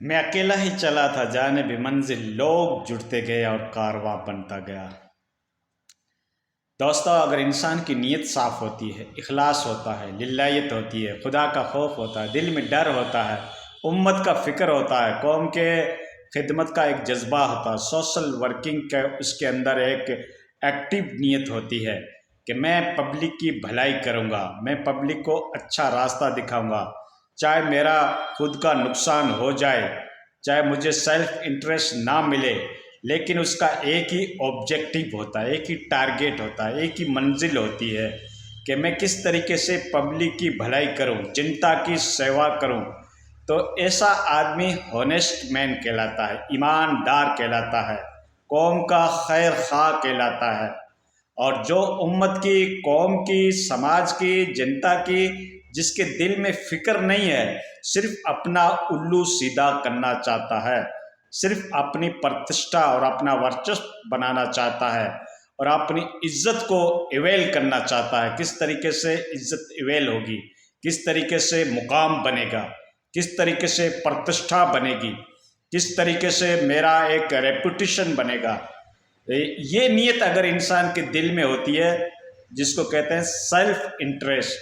मैं अकेला ही चला था जानिब मंजिल, लोग जुड़ते गए और कारवां बनता गया। दोस्तों, अगर इंसान की नीयत साफ़ होती है, इखलास होता है, लिल्लाहियत होती है, खुदा का खौफ होता है, दिल में डर होता है, उम्मत का फ़िक्र होता है, कौम के खिदमत का एक जज्बा होता है, सोशल वर्किंग का उसके अंदर एक एक्टिव नीयत होती है कि मैं पब्लिक की भलाई करूँगा, मैं पब्लिक को अच्छा रास्ता दिखाऊँगा, चाहे मेरा खुद का नुकसान हो जाए, चाहे मुझे सेल्फ इंटरेस्ट ना मिले, लेकिन उसका एक ही ऑब्जेक्टिव होता है, एक ही टारगेट होता है, एक ही मंजिल होती है कि मैं किस तरीके से पब्लिक की भलाई करूं, जनता की सेवा करूं। तो ऐसा आदमी हॉनेस्ट मैन कहलाता है, ईमानदार कहलाता है, कौम का खैर खा कहलाता है। और जो उम्मत की, कौम की, समाज की, जनता की जिसके दिल में फ़िक्र नहीं है, सिर्फ अपना उल्लू सीधा करना चाहता है, सिर्फ अपनी प्रतिष्ठा और अपना वर्चस्व बनाना चाहता है और अपनी इज्जत को इवेल करना चाहता है। किस तरीके से इज्जत इवेल होगी, किस तरीके से मुकाम बनेगा, किस तरीके से प्रतिष्ठा बनेगी, किस तरीके से मेरा एक रेपुटेशन बनेगा। ये नीयत अगर इंसान के दिल में होती है, जिसको कहते हैं सेल्फ इंटरेस्ट,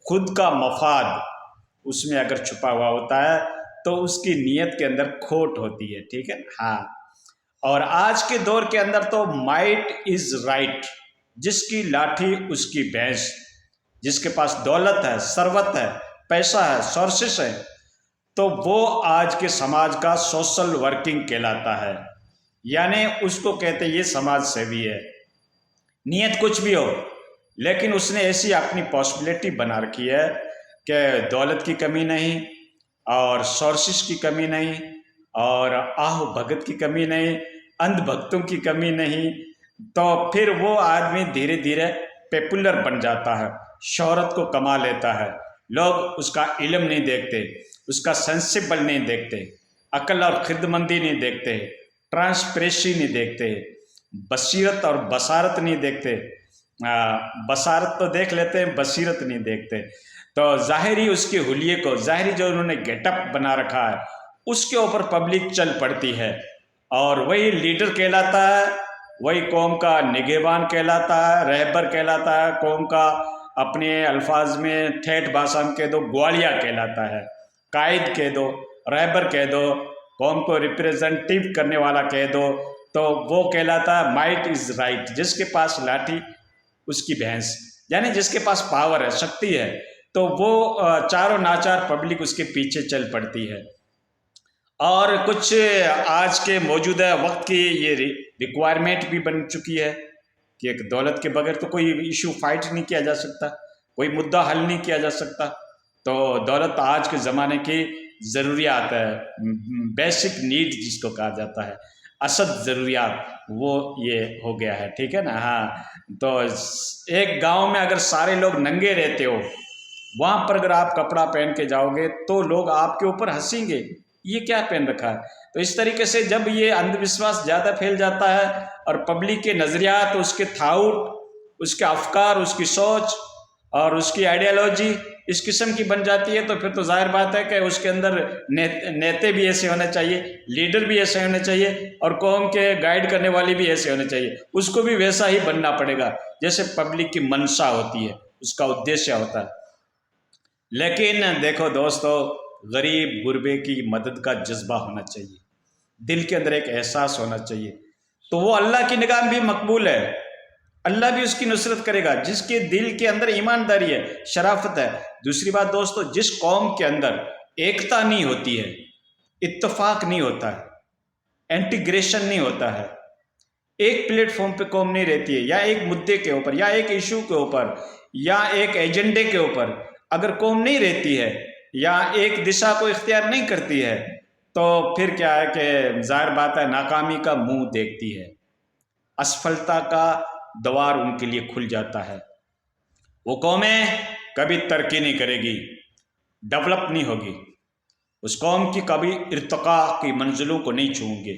खुद का मफाद उसमें अगर छुपा हुआ होता है, तो उसकी नीयत के अंदर खोट होती है। ठीक है, हाँ। और आज के दौर के अंदर तो माइट इज राइट, जिसकी लाठी उसकी भैंस, जिसके पास दौलत है, सरवत है, पैसा है, सोर्सेस है, तो वो आज के समाज का सोशल वर्किंग कहलाता है। यानी उसको कहते हैं ये समाज सेवी है। नीयत कुछ भी हो, लेकिन उसने ऐसी अपनी पॉसिबिलिटी बना रखी है कि दौलत की कमी नहीं और सोर्सेस की कमी नहीं और आह भगत की कमी नहीं, अंधभक्तों की कमी नहीं, तो फिर वो आदमी धीरे धीरे पॉपुलर बन जाता है, शोहरत को कमा लेता है। लोग उसका इल्म नहीं देखते, उसका सेंसिबल नहीं देखते, अकल और खिदमंदी नहीं देखते, ट्रांसपेरेंसी नहीं देखते, बसीरत और बसारत नहीं देखते। बसारत तो देख लेते हैं, बसीरत नहीं देखते। तो ज़ाहिरी उसके हुलिये को, ज़ाहिरी जो उन्होंने गेटअप बना रखा है, उसके ऊपर पब्लिक चल पड़ती है और वही लीडर कहलाता है, वही कौम का निगहबान कहलाता है, रहबर कहलाता है, कौम का अपने अल्फाज में ठेठ भाषा में कह दो ग्वालिया कहलाता है, कायद कह दो, रहबर कह दो, कौम को रिप्रेजेंटेटिव करने वाला कह दो, तो वो कहलाता है माइट इज़ राइट, जिसके पास लाठी उसकी भैंस, यानी जिसके पास पावर है, शक्ति है, तो वो चारों नाचार पब्लिक उसके पीछे चल पड़ती है। और कुछ आज के मौजूदा वक्त की ये रिक्वायरमेंट भी बन चुकी है कि एक दौलत के बगैर तो कोई इशू फाइट नहीं किया जा सकता, कोई मुद्दा हल नहीं किया जा सकता। तो दौलत आज के ज़माने की ज़रूरियात है, बेसिक नीड जिसको कहा जाता है, असद ज़रूरियात, वो ये हो गया है। ठीक है ना, हाँ। तो एक गांव में अगर सारे लोग नंगे रहते हो, वहाँ पर अगर आप कपड़ा पहन के जाओगे तो लोग आपके ऊपर हंसेंगे, ये क्या पहन रखा है। तो इस तरीके से जब ये अंधविश्वास ज़्यादा फैल जाता है और पब्लिक के नज़रियात, उसके थाउट, उसके अफकार, उसकी सोच और उसकी आइडियोलॉजी इस किस्म की बन जाती है, तो फिर तो जाहिर बात है कि उसके अंदर नेता भी ऐसे होने चाहिए, लीडर भी ऐसे होने चाहिए और कौम के गाइड करने वाले भी ऐसे होने चाहिए। उसको भी वैसा ही बनना पड़ेगा जैसे पब्लिक की मंशा होती है, उसका उद्देश्य होता है। लेकिन देखो दोस्तों, गरीब गुरबे की मदद का जज्बा होना चाहिए, दिल के अंदर एक एहसास होना चाहिए, तो वो अल्लाह की निगाह में भी मकबूल है, अल्लाह भी उसकी नुसरत करेगा जिसके दिल के अंदर ईमानदारी है, शराफत है। दूसरी बात दोस्तों, जिस कौम के अंदर एकता नहीं होती है, इत्तेफाक नहीं होता है, इंटीग्रेशन नहीं होता है, एक प्लेटफॉर्म पे कौम नहीं रहती है, या एक मुद्दे के ऊपर, या एक इशू के ऊपर, या एक एजेंडे के ऊपर अगर कौम नहीं रहती है या एक दिशा को इख्तियार नहीं करती है, तो फिर क्या है कि जाहिर बात है नाकामी का मुंह देखती है, असफलता का द्वार उनके लिए खुल जाता है। वो कौमें कभी तरक्की नहीं करेगी, डेवलप नहीं होगी, उस कौम की कभी इर्तिका की मंजिलों को नहीं छूएंगे,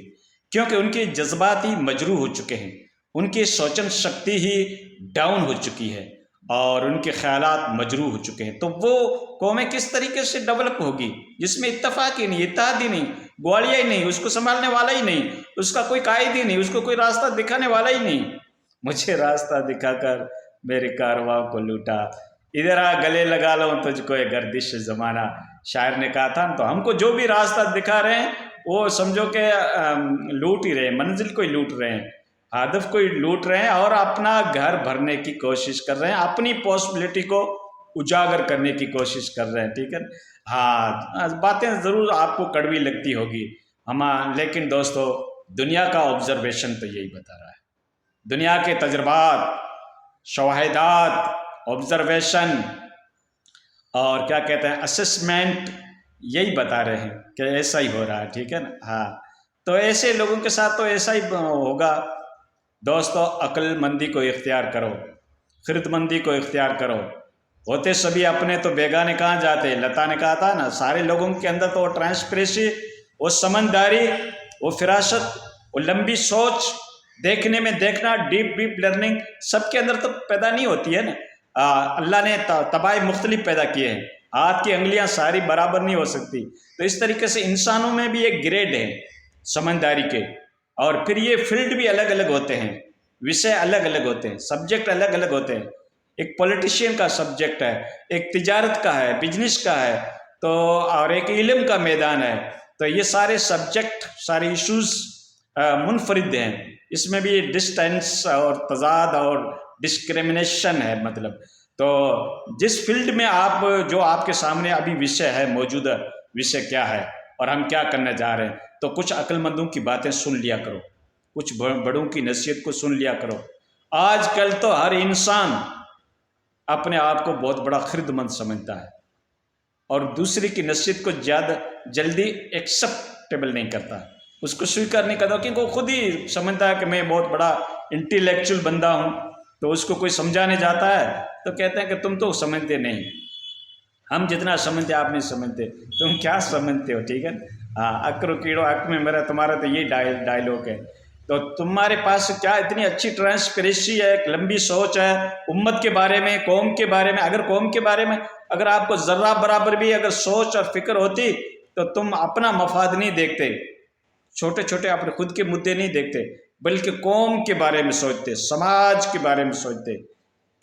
क्योंकि उनके जज्बात ही मजरूह हो चुके हैं, उनकी सोचन शक्ति ही डाउन हो चुकी है। और उनके ख्यालात मजरूह हो चुके हैं। तो वो कौमें किस तरीके से डेवलप होगी जिसमें इत्तफाक ही नहीं, इत्तेहाद ही नहीं, ग्वालिया ही नहीं, उसको संभालने वाला ही नहीं, उसका कोई कायद ही नहीं, उसको कोई रास्ता दिखाने वाला ही नहीं। मुझे रास्ता दिखाकर मेरे कारवां को लूटा, इधर आ गले लगा लो तुझको ये गर्दिश ज़माना, शायर ने कहा था। तो हमको जो भी रास्ता दिखा रहे हैं वो समझो कि लूट ही रहे हैं, मंजिल को ही लूट रहे हैं, हदफ को ही लूट रहे हैं और अपना घर भरने की कोशिश कर रहे हैं, अपनी पॉसिबिलिटी को उजागर करने की कोशिश कर रहे हैं। ठीक है, हाँ बातें ज़रूर आपको कड़वी लगती होगी लेकिन दोस्तों दुनिया का ऑब्जर्वेशन तो यही बता रहा है, दुनिया के तजर्बात, शवाहिदात, ऑब्जर्वेशन और क्या कहते हैं असेसमेंट यही बता रहे हैं कि ऐसा ही हो रहा है। ठीक है ना, हाँ तो ऐसे लोगों के साथ तो ऐसा ही होगा। दोस्तों अक्लमंदी को इख्तियार करो, खिरदमंदी को इख्तियार करो, होते सभी अपने तो बेगाने कहाँ जाते। लता ने कहा था ना, सारे लोगों के अंदर तो वो ट्रांसपेरेंसी, वो समझदारी, वो फिरासत, वो लंबी सोच, देखने में देखना, डीप डीप लर्निंग सबके अंदर तो पैदा नहीं होती है ना। अल्लाह ने तबाही मुख्तलिफ पैदा किए हैं, हाथ की अंगलियां सारी बराबर नहीं हो सकती। तो इस तरीके से इंसानों में भी एक ग्रेड है समझदारी के, और फिर ये फील्ड भी अलग अलग होते हैं, विषय अलग अलग होते हैं, सब्जेक्ट अलग अलग होते हैं। एक पॉलिटिशियन का सब्जेक्ट है, एक तिजारत का है, बिजनेस का है, तो और एक इल्म का मैदान है। तो ये सारे सब्जेक्ट, सारे इश्यूज मुनफरिद हैं, इसमें भी डिस्टेंस और तजाद और डिस्क्रिमिनेशन है। मतलब तो जिस फील्ड में आप, जो आपके सामने अभी विषय है, मौजूदा विषय क्या है और हम क्या करने जा रहे हैं, तो कुछ अक्लमंदों की बातें सुन लिया करो, कुछ बड़ों की नसीहत को सुन लिया करो। आजकल तो हर इंसान अपने आप को बहुत बड़ा खिरदमंद समझता है और दूसरे की नसीहत को ज़्यादा जल्दी एक्सेप्टेबल नहीं करता, उसको स्वीकार नहीं करता, क्योंकि वो खुद ही समझता है कि मैं बहुत बड़ा इंटेलेक्चुअल बंदा हूँ। तो उसको कोई समझाने जाता है तो कहते हैं कि तुम तो समझते नहीं, हम जितना समझते आप नहीं समझते, तुम क्या समझते हो। ठीक है, हाँ अक्र कीड़ो हक में मेरा, तुम्हारा तो ये डायलॉग है। तो तुम्हारे पास क्या इतनी अच्छी ट्रांसपेरेंसी है, एक लंबी सोच है उम्मत के बारे में, कौम के बारे में। अगर कौम के बारे में अगर आपको ज़र्रा बराबर भी अगर सोच और फिक्र होती तो तुम अपना मफाद नहीं देखते, छोटे छोटे अपने खुद के मुद्दे नहीं देखते, बल्कि कौम के बारे में सोचते, समाज के बारे में सोचते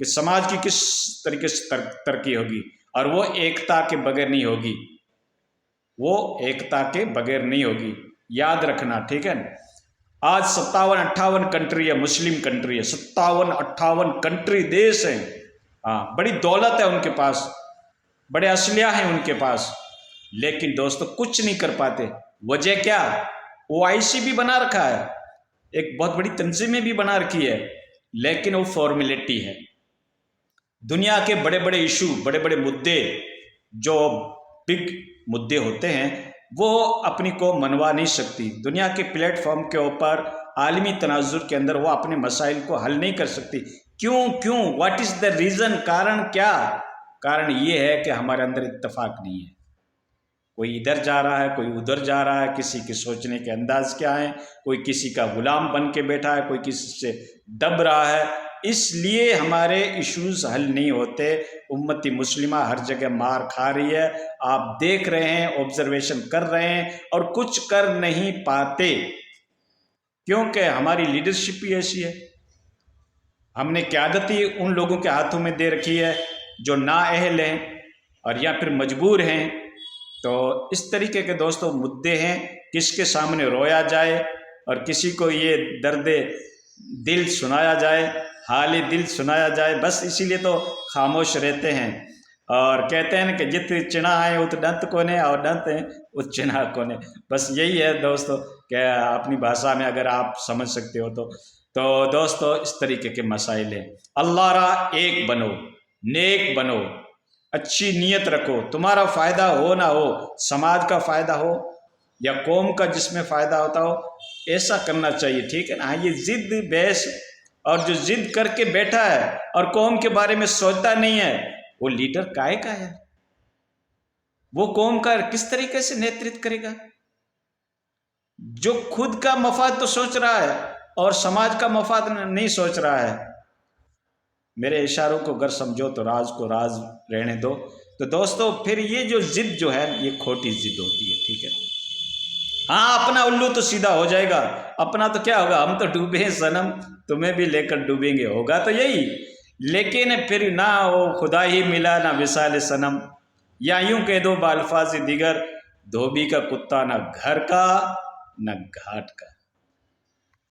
कि समाज की किस तरीके से तरक्की होगी। और वो एकता के बगैर नहीं होगी, वो एकता के बगैर नहीं होगी, याद रखना। ठीक है, आज 57-58 कंट्री है, मुस्लिम कंट्री है, 57-58 कंट्री देश हैं। हाँ बड़ी दौलत है उनके पास, बड़े असलिया हैं उनके पास, लेकिन दोस्तों कुछ नहीं कर पाते। वजह क्या? OIC भी बना रखा है, एक बहुत बड़ी तंजीमें भी बना रखी है, लेकिन वो फॉर्मेलिटी है। दुनिया के बड़े बड़े इशू, बड़े बड़े मुद्दे, जो बिग मुद्दे होते हैं, वो अपनी को मनवा नहीं सकती। दुनिया के प्लेटफॉर्म के ऊपर आलमी तनाजुर के अंदर वो अपने मसाइल को हल नहीं कर सकती। क्यों? What is the reason? कारण क्या? कारण ये है कि हमारे अंदर इत्तेफाक नहीं है। कोई इधर जा रहा है, कोई उधर जा रहा है, किसी के सोचने के अंदाज क्या है, कोई किसी का गुलाम बन के बैठा है, कोई किसी से दब रहा है। इसलिए हमारे इश्यूज हल नहीं होते। उम्मती मुस्लिमा हर जगह मार खा रही है, आप देख रहे हैं, ऑब्जर्वेशन कर रहे हैं, और कुछ कर नहीं पाते, क्योंकि हमारी लीडरशिप ही ऐसी है। हमने क़यादती उन लोगों के हाथों में दे रखी है जो नाअहल हैं और या फिर मजबूर हैं। तो इस तरीके के दोस्तों मुद्दे हैं, किसके सामने रोया जाए और किसी को ये दर्द दिल सुनाया जाए, हाल दिल सुनाया जाए, बस इसीलिए तो खामोश रहते हैं। और कहते हैं ना कि जित चिना है उत दंत कोने और दंत है उत चिना कोने। बस यही है दोस्तों, क्या अपनी भाषा में अगर आप समझ सकते हो तो दोस्तों इस तरीके के मसाइल हैं। अल्लाह रा एक बनो, नेक बनो, अच्छी नीयत रखो, तुम्हारा फ़ायदा हो ना हो, समाज का फ़ायदा हो या कौम का जिसमें फ़ायदा होता हो, ऐसा करना चाहिए। ठीक है ना। ये ज़िद बहस और जो ज़िद करके बैठा है और कौम के बारे में सोचता नहीं है, वो लीडर काहे का है? वो कौम का किस तरीके से नेतृत्व करेगा? जो खुद का मफाद तो सोच रहा है और समाज का मफाद नहीं सोच रहा है। मेरे इशारों को अगर समझो तो राज को राज रहने दो। तो दोस्तों फिर ये जो जिद जो है ये खोटी जिद होती है, ठीक है। हाँ, अपना उल्लू तो सीधा हो जाएगा, अपना तो क्या होगा, हम तो डूबे हैं सनम, तुम्हें भी लेकर डूबेंगे, होगा तो यही। लेकिन फिर ना वो खुदा ही मिला ना विसाल सनम, या यूं कह दो बाल्फाज दिगर, धोबी का कुत्ता ना घर का ना घाट का।